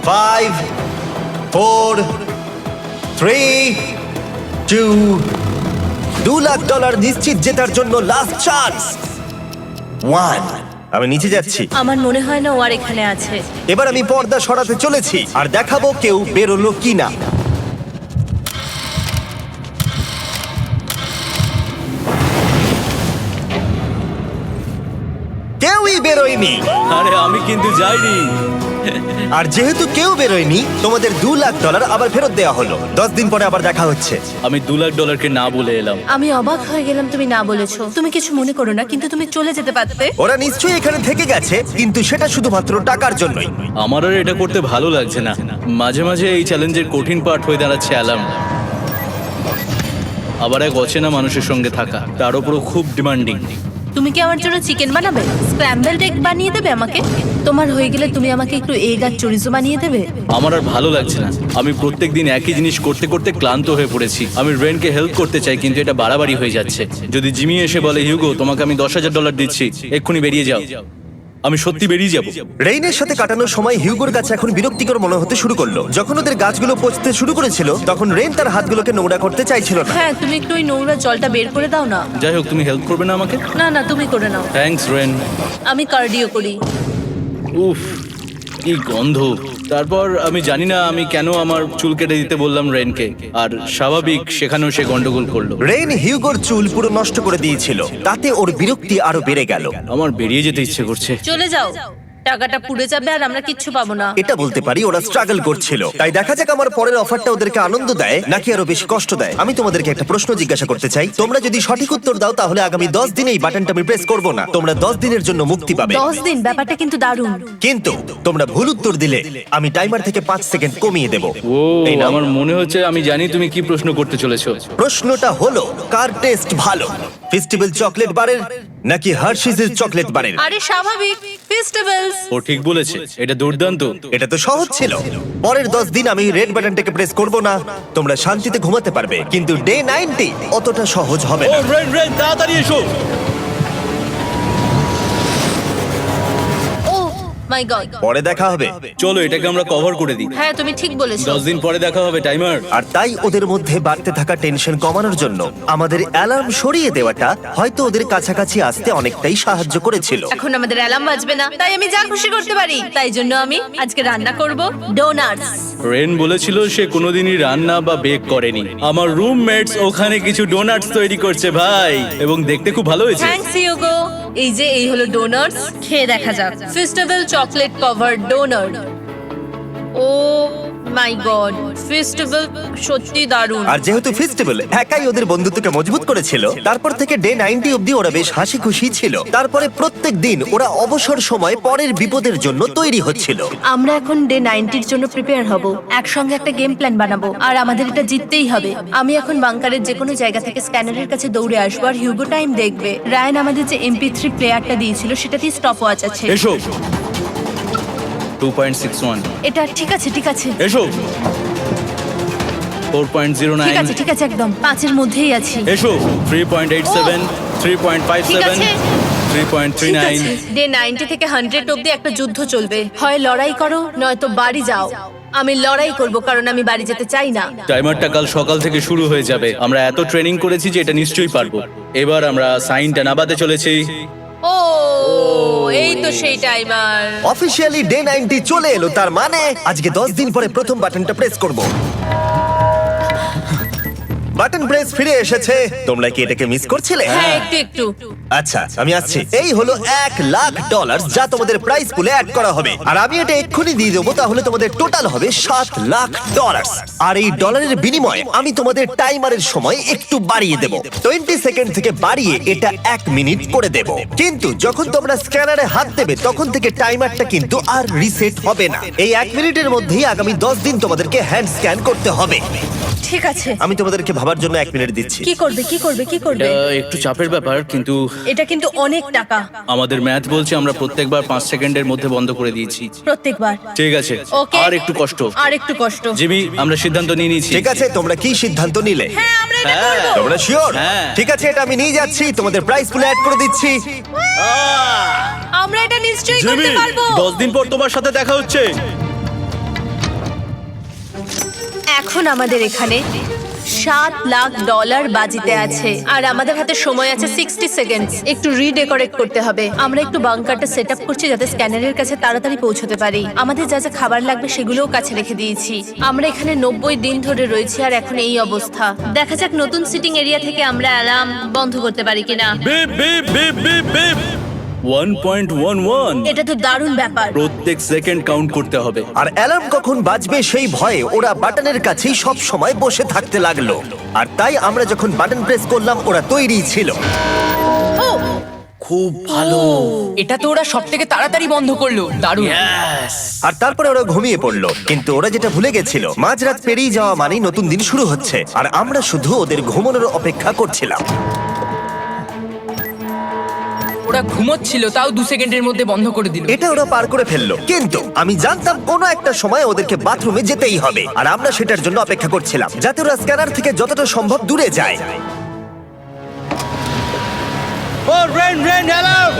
5 4 3 2 $2 লাখ নিশ্চিত জেতার জন্য লাস্ট চান্স। 1। আমি নিচে যাচ্ছি। আমার মনে হয় না ও আর এখানে আছে। এবার আমি পর্দা সরাতে চলেছি আর দেখাবো কেউ বেরোলো কিনা। কেউই বেরোয়নি। আরে আমি কিন্তু যাইনি। আর যেহেতু কেউ বেরোয়নি, তোমাদের $2 লাখ আবার ফেরত দেওয়া হলো। 10 দিন পরে আবার দেখা হচ্ছে। আমি $2 লাখ না বলে এলাম। আমি অবাক হয়ে গেলাম তুমি না বলেছো। তুমি কিছু মনে করো না, কিন্তু তুমি চলে যেতে পারতে। ওরা নিশ্চয়ই এখানে থেকে গেছে, কিন্তু সেটা শুধুমাত্র টাকার জন্যই। আমার আর এটা করতে ভালো লাগছে না। মাঝে মাঝে এই চ্যালেঞ্জের কঠিন পার্ট হয়ে দাঁড়াচ্ছে অ্যালার্ম। আবার এক অচেনা মানুষের সঙ্গে থাকা, তার উপরও খুব ডিমান্ডিং। তুমি কি আমার জন্য চিকেন বানাবে? স্ক্র্যাম্বলড এগ বানিয়ে দেবে আমাকে? তোমার হয়ে গেলে তুমি আমাকে একটু এগ আর চরিজো বানিয়ে দেবে? আমার আর ভালো লাগছে না। আমি প্রত্যেকদিন একই জিনিস করতে করতে ক্লান্ত হয়ে পড়েছি। আমি রেনকে হেল্প করতে চাই, কিন্তু এটা বাড়াবাড়ি হয়ে যাচ্ছে। যদি জিমি এসে বলে, হিউগো তোমাকে আমি $10,000 দিচ্ছি, এক্ষুনি বেরিয়ে যাও, আমি সত্যি বেরিয়ে যাব। রেইনের সাথে কাটানোর সময় হিউগোর কাছে এখন বিরক্তিকর মনে হতে শুরু করলো। যখন ওদের গাছগুলো পচতে শুরু করেছিল, তখন রেইন তার হাতগুলোকে নোংরা করতে চাইছিল না। হ্যাঁ, তুমি একটু ওই নোংরা জলটা বের করে দাও না। যাই হোক, তুমি হেল্প করবে না আমাকে? না না, তুমি করে নাও। Thanks Ren. আমি কার্ডিও করি। উফ, কি গন্ধ। তারপর আমি জানি না আমি কেন আমার চুল কেটে দিতে বললাম রেনকে, আর স্বাভাবিক সেখানেও সে গন্ডগোল করলো। রেইন হিউগোর চুল পুরো নষ্ট করে দিয়েছিল, তাতে ওর বিরক্তি আরো বেড়ে গেল। আমার বেরিয়ে যেতে ইচ্ছে করছে। চলে যাও, টাকাটা পুড়ে যাবে আর আমরা কিচ্ছু পাবো না। এটা বলতে পারি ওরা স্ট্রাগল করছিল। তাই দেখা যাক আমার পরের অফারটা ওদেরকে আনন্দ দেয় নাকি আরো বেশি কষ্ট দেয়। আমি তোমাদেরকে একটা প্রশ্ন জিজ্ঞাসা করতে চাই, তোমরা যদি সঠিক উত্তর দাও তাহলে আগামী 10 দিনে এই বাটনটা আমি প্রেস করব না, তোমরা 10 দিনের জন্য মুক্তি পাবে। 10 দিন, ব্যাপারটা কিন্তু দারুণ। কিন্তু তোমরা ভুল উত্তর দিলে আমি টাইমার থেকে 5 সেকেন্ড কমিয়ে দেব। ও এই নাও। আমার মনে হচ্ছে আমি জানি তুমি কি প্রশ্ন করতে চলেছো। প্রশ্নটা হলো কার টেস্ট ভালো, ফেস্টিভ্যাল চকলেট বারের নাকি হার্শিসের চকলেট বারের? আরে স্বাভাবিক, ফেস্টিভ্যালস। ও ঠিক বলেছে, এটা দুর্দান্ত। এটা তো সহজ ছিল। পরের 10 দিন আমি রেড বাটনটাকে প্রেস করব না, তোমরা শান্তিতে ঘুমাতে পারবে। কিন্তু ডে 90 অতটা সহজ হবে ও না। রেন রেন তাড়াতাড়ি এসো। ও মাই গড। পরে দেখা হবে। চলো এটাকে আমরা কভার করে দিই। হ্যাঁ তুমি ঠিক বলেছো। 10 দিন পরে দেখা হবে টাইমার। আর তাই ওদের মধ্যে বাড়তে থাকা টেনশন কমানোর জন্য আমাদের অ্যালার্ম সরিয়ে দেওয়াটা হয়তো ওদের কাছাকাছি আসতে অনেকটাই সাহায্য করেছিল। এখন আমাদের অ্যালার্ম বাজবে না, তাই আমি যা খুশি করতে পারি। তাই জন্য আমি আজকে রান্না করব ডোনাটস। রেন বলেছিল সে কোনোদিনই রান্না বা বেক করেনি। আমার রুমমেটস ওখানে কিছু ডোনাটস তৈরি করছে ভাই, এবং দেখতে খুব ভালো হয়েছে। Thanks Yugo. এই হলো ডোনাটস, খেয়ে দেখা যাক। Festival chocolate cover donut. Oh my god, festival সত্যি দারুণ। আর যেহেতু ফেস্টিভ্যাল একাই ওদের বন্ধুত্বকে মজবুত করেছিল, তারপর থেকে ডে 90 অব্দি ওরা বেশ হাসি খুশি ছিল। তারপরে প্রত্যেক দিন ওরা অবসর সময় পরের বিপদের জন্য তৈরি হচ্ছিল। আমরা এখন ডে 90 এর জন্য প্রিপেয়ার হব, একসঙ্গে একটা গেম প্ল্যান বানাবো, আর আমাদের এটা জিততেই হবে। আমি এখন বাংকারের যে কোনো জায়গা থেকে স্ক্যানারের কাছে দৌড়ে আসবো, আর হিউগো টাইম দেখবে। রায়ান আমাদের যে MP3 প্লেয়ারটা দিয়েছিল সেটাতেই স্টপ ওয়াচ আছে। এসো 2.61। এটা ঠিক আছে, ঠিক আছে, এসো ঠিক 4.09। আছে, ঠিক আছে, একদম 5 এর মধ্যেই আছি। এসো 3.87, 3.57, ঠিক আছে। 3.39। ডে 90 থেকে 100 অব্দি একটা যুদ্ধ চলবে। হয় লড়াই করো নয়তো বাড়ি যাও। আমি লড়াই করব, কারণ আমি বাড়ি যেতে চাই না। টাইমারটা কাল সকাল থেকে শুরু হয়ে যাবে। আমরা এত ট্রেনিং করেছি যে এটা নিশ্চয়ই পারবো। এবার আমরা সাইনটা নামাতে চলেছি। ও এই তো সেই টাইমার। অফিসিয়ালি ডে 90 চলে এলো, তার মানে আজকে 10 দিন পরে প্রথম বাটনটা প্রেস করব। বাটন প্রেস ফিরে এসেছে। তোমরা কি এটাকে মিস করছিলে? হ্যাঁ একটু একটু। আচ্ছা আমি আসছি। এই হলো $1,00,000 যা তোমাদের প্রাইস পুলে অ্যাড করা হবে, আর আমি এটা এক্ষুনি দিয়ে দেবো। তাহলে তোমাদের টোটাল হবে $7,00,000। আর এই ডলারের বিনিময়ে আমি তোমাদের টাইমারের সময় একটু বাড়িয়ে দেবো। 20 সেকেন্ড থেকে বাড়িয়ে এটা 1 মিনিট করে দেবো। কিন্তু যখন তোমরা স্ক্যানারে হাত দেবে তখন থেকে টাইমারটা কিন্তু আর রিসেট হবে না। এই 1 মিনিটের মধ্যেই আগামী 10 দিন তোমাদেরকে হ্যান্ড স্ক্যান করতে হবে। ঠিক আছে। আমি তোমাদেরকে ভাবার জন্য 1 মিনিট দিচ্ছি। কি করবে, কি করবে, কি করবে? এটা একটু চাপের ব্যাপার, কিন্তু এটা কিন্তু অনেক টাকা। আমাদের ম্যাথ বলছে আমরা প্রত্যেকবার 5 সেকেন্ডের মধ্যে বন্ধ করে দিয়েছি। প্রত্যেকবার। ঠিক আছে, ওকে। আর একটু কষ্ট। আর একটু কষ্ট। জিমি, আমরা সিদ্ধান্ত নিয়ে নিয়েছি। ঠিক আছে, তোমরা কি সিদ্ধান্ত নিলে? হ্যাঁ আমরা এটা হ্যাঁ। করব। তোমরা শিওর? হ্যাঁ। ঠিক আছে, এটা আমি নিয়ে যাচ্ছি, তোমাদের প্রাইস পুলে অ্যাড করে দিচ্ছি। আমরা এটা নিশ্চয়ই জিমি, করতে পারবো। 10 দিন পর তোমার সাথে দেখা হচ্ছে। এখন আমাদের এখানে $7,00,000 বাজিতে আছে, আর আমাদের হাতে সময় আছে 60 সেকেন্ড। একটু রিডেকোরেট করতে হবে। আমরা একটু বাংকারটা সেট আপ করছি যাতে স্ক্যানারের কাছে তাড়াতাড়ি পৌঁছতে পারি। আমাদের যা যা খাবার লাগবে সেগুলোও কাছে রেখে দিয়েছি। আমরা এখানে 90 দিন ধরে রয়েছি, আর এখন এই অবস্থা। দেখা যাক নতুন সিটিং এরিয়া থেকে আমরা অ্যালার্ম বন্ধ করতে পারি কিনা। Beep beep beep beep beep 1.11। এটা তো দারুণ ব্যাপার। প্রত্যেক সেকেন্ড কাউন্ট করতে হবে। আর অ্যালার্ম কখন বাজবে সেই ভয়ে ওরা বাটনের কাছেই সব সময় বসে থাকতে লাগলো। আর তাই আমরা যখন বাটন প্রেস করলাম ওরা তৈরি ছিল। খুব ভালো। এটা তো ওরা সব থেকে তাড়াতাড়ি বন্ধ করলো। দারুণ। আর তারপরে ওরা ঘুমিয়ে পড়লো। কিন্তু ওরা যেটা ভুলে গেছিল, মাঝরাত পেরিয়ে যাওয়া মানেই নতুন দিন শুরু হচ্ছে, আর আমরা শুধু ওদের ঘুমানোর অপেক্ষা করছিলাম। ওরা ঘুমোচ্ছিল, তাও 2 সেকেন্ডের মধ্যে বন্ধ করে দিল। এটা ওরা পার করে ফেললো, কিন্তু আমি জানতাম কোনো একটা সময় ওদেরকে বাথরুমে যেতেই হবে, আর আমরা সেটার জন্য অপেক্ষা করছিলাম যাতে ওরা স্ক্যানার থেকে যতটা সম্ভব দূরে যায়। ও রেন রেন অ্যালার্ম।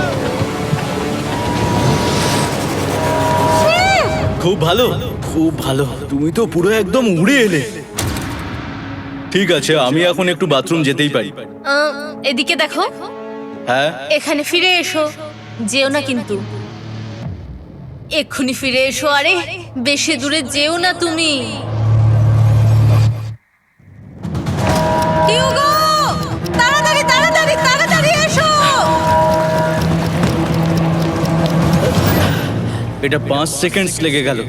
খুব ভালো, খুব ভালো। তুমি তো পুরো একদম উড়ে এলে। ঠিক আছে, আমি এখন একটু বাথরুম যেতেই পারি। এদিকে দেখো, হ্যাঁ, এখানে ফিরে এসো। যেও না কিন্তু, এক্ষুনি ফিরে এসো। আরে বেশি দূরে যেও না তুমি। হিউগো, তাড়াতাড়ি তাড়াতাড়ি তাড়াতাড়ি এসো। এটা 5 সেকেন্ডস লেগে গেল।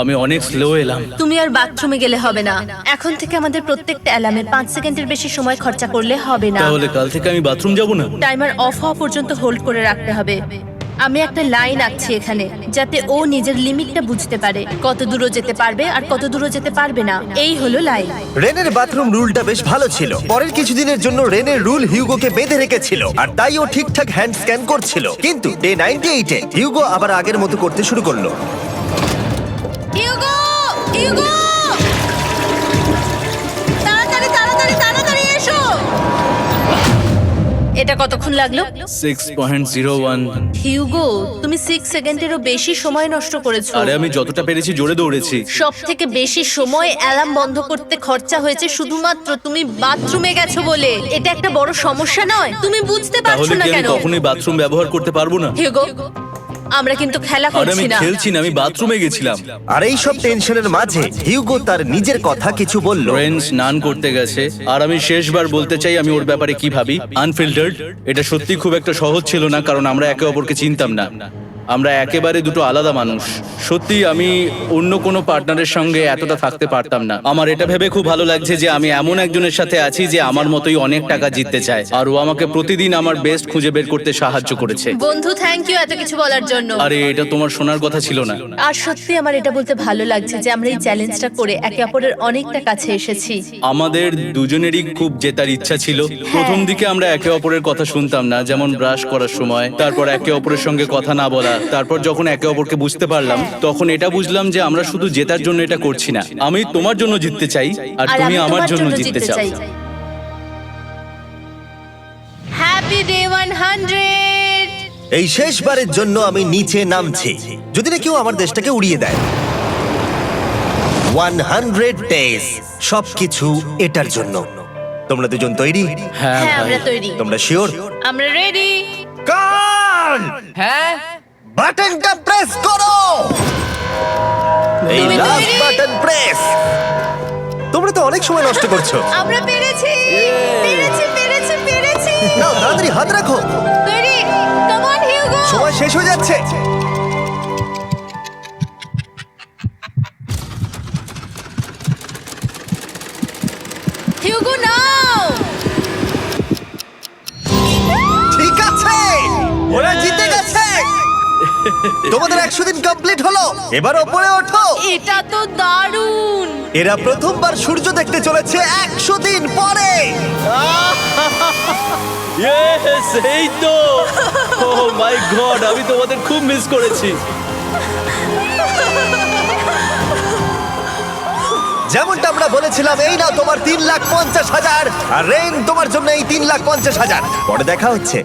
আমি অনেক স্লো এলাম। তুমি আর বাথরুমে গেলে হবে না। এখন থেকে আমাদের প্রত্যেকটা অ্যালার্মে 5 সেকেন্ডের বেশি সময় খরচা করলে হবে না। তাহলে কাল থেকে আমি বাথরুম যাব না? টাইমার অফ হওয়া পর্যন্ত হোল্ড করে রাখতে হবে। আমি একটা লাইন আঁকছি এখানে, যাতে ও নিজের লিমিটটা বুঝতে পারে, কত দূর যেতে পারবে আর কত দূর যেতে পারবে না। এই হলো লাইন। রেনের বাথরুম রুলটা বেশ ভালো ছিল। পরের কিছুদিনের জন্য রেনের রুল হিউগোকে বেঁধে রেখেছিল, আর তাই ও ঠিকঠাক হ্যান্ড স্ক্যান করছিল। কিন্তু ডে 98-এ হিউগো আবার আগের মতো করতে শুরু করলো। হিউগো, হিউগো, তাড়াতাড়ি তাড়াতাড়ি তাড়াতাড়ি এসো। এটা কতক্ষণ লাগলো? 6.01। হিউগো, তুমি 6 সেকেন্ডেরও বেশি সময় নষ্ট করেছো। আরে আমি যতটা পেরেছি জোরে দৌড়েছি। সব থেকে বেশি সময় অ্যালার্ম বন্ধ করতে খরচা হয়েছে শুধুমাত্র তুমি বাথরুমে গেছো বলে। এটা একটা বড় সমস্যা নয়? তুমি বুঝতে পারছো তাহলে না কি আমি কেন? কখনোই বাথরুম ব্যবহার করতে পারবো না? হিউগো, আমরা কিন্তু খেলা আরে আমি করছি না। খেলছি না, আমি বাথরুমে গেছিলাম। আর এই সব টেনশনের মাঝে হিউগো তার নিজের কথা কিছু বলল। রেন স্নান করতে গেছে, আর আমি শেষবার বলতে চাই আমি ওর ব্যাপারে কি ভাবি। আনফিল্টার্ড, এটা সত্যি খুব একটা সহজ ছিল না, কারণ আমরা একে অপরকে চিনতাম না। আমরা একেবারে দুটো আলাদা মানুষ। সত্যি আমি অন্য কোনো পার্টনারের সঙ্গে এতটা থাকতে পারতাম না। আমার এটা ভেবে খুব ভালো লাগছে যে আমি এমন একজনের সাথে আছি যে আমার মতোই অনেক টাকা জিততে চায়, আর ও আমাকে প্রতিদিন আমার বেস্ট খুঁজে বের করতে সাহায্য করেছে। বন্ধু, থ্যাংক ইউ এত কিছু বলার জন্য। আরে এটা তোমার শোনার কথা ছিল না। আর সত্যি আমার এটা বলতে ভালো লাগছে যে আমরা এই চ্যালেঞ্জটা করে একে অপরের অনেকটা কাছে এসেছি। আমাদের দুজনেরই খুব জেতার ইচ্ছা ছিল। প্রথম দিকে আমরা একে অপরের কথা শুনতাম না, যেমন ব্রাশ করার সময়, তারপর একে অপরের সঙ্গে কথা না বলা। তারপর যখন একে অপরকে বুঝতে পারলাম, তখন এটা বুঝলাম যে আমরা শুধু জেতার জন্য এটা করছি না। আমি তোমার জন্য জিততে চাই, আর তুমি আমার জন্য জিততে চাও। Happy day 100। এই শেষবারের জন্য আমি নিচে নামছি, যদি না কেউ আমার দেশটাকে উড়িয়ে দেয়। 100 ডেজ, সবকিছু এটার জন্য। তোমরা দুজন তৈরি? হ্যাঁ হ্যাঁ, আমরা ভাই। তৈরি। তোমরা শিওর? আমরা রেডি। কান হ্যাঁ, বাটনটা প্রেস করো। এই তুমি লাস্ট তৈরি? Button press. তোমরা তো অনেক সময় নষ্ট করছো। আমরা পেরেছি, পেরেছি, পেরেছি, পেরেছি। নাও তাড়াতাড়ি হাত রাখো, তৈরি? Come on Hugo. সময় শেষ হয়ে যাচ্ছে। হিউগো নাও। ঠিক আছে, ওরা জিতে গেছে। তোমাদের 100 দিন কমপ্লিট হলো, এবার ওপরে ওঠো। এটা তো দারুণ। এরা প্রথমবার সূর্য দেখতে চলেছে 100 দিন পরে। Yes, এই তো। Oh my God, আমি তোমাদের খুব মিস করেছি। যেমনটা আমরা বলেছিলাম, এই নাও তোমার 3,50,000, আর রেইন তোমার জন্য এই 3,50,000। পরে দেখা হচ্ছে।